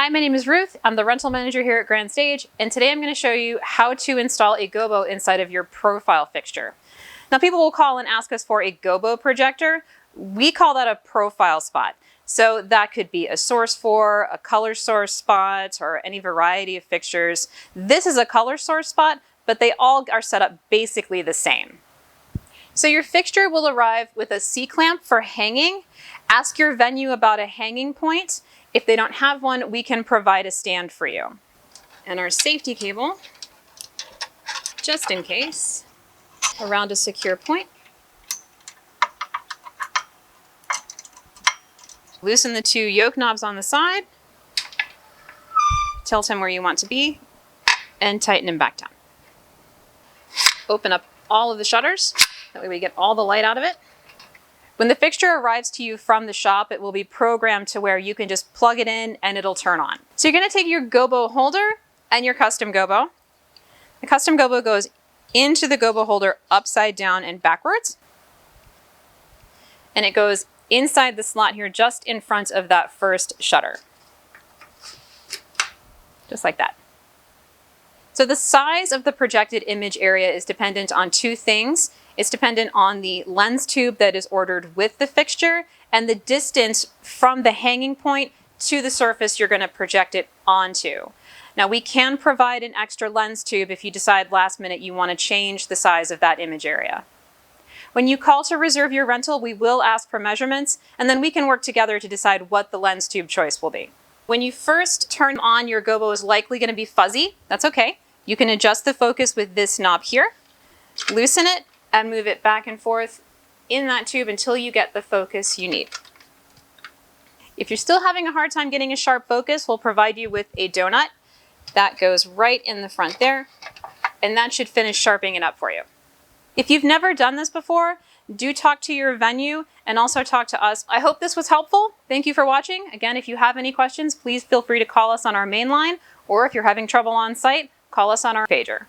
Hi, my name is Ruth. I'm the rental manager here at Grand Stage, and today I'm going to show you how to install a Gobo inside of your profile fixture. Now, people will call and ask us for a Gobo projector. We call that a profile spot. So that could be a source for, a color source spot, or any variety of fixtures. This is a color source spot, but they all are set up basically the same. So your fixture will arrive with a C-clamp for hanging. Ask your venue about a hanging point. If they don't have one, we can provide a stand for you. And our safety cable, just in case, around a secure point. Loosen the two yoke knobs on the side, tilt him where you want to be, and tighten him back down. Open up all of the shutters, that way we get all the light out of it. When the fixture arrives to you from the shop, it will be programmed to where you can just plug it in and it'll turn on. So you're going to take your Gobo holder and your custom Gobo. The custom Gobo goes into the Gobo holder upside down and backwards. And it goes inside the slot here just in front of that first shutter. Just like that. So the size of the projected image area is dependent on two things. It's dependent on the lens tube that is ordered with the fixture and the distance from the hanging point to the surface you're going to project it onto. Now, we can provide an extra lens tube if you decide last minute you want to change the size of that image area. When you call to reserve your rental, we will ask for measurements, and then we can work together to decide what the lens tube choice will be. When you first turn on, your Gobo is likely going to be fuzzy. That's okay. You can adjust the focus with this knob here, loosen it, and move it back and forth in that tube until you get the focus you need. If you're still having a hard time getting a sharp focus, we'll provide you with a donut. That goes right in the front there, and that should finish sharpening it up for you. If you've never done this before, do talk to your venue and also talk to us. I hope this was helpful. Thank you for watching. Again, if you have any questions, please feel free to call us on our main line, or if you're having trouble on site, call us on our pager.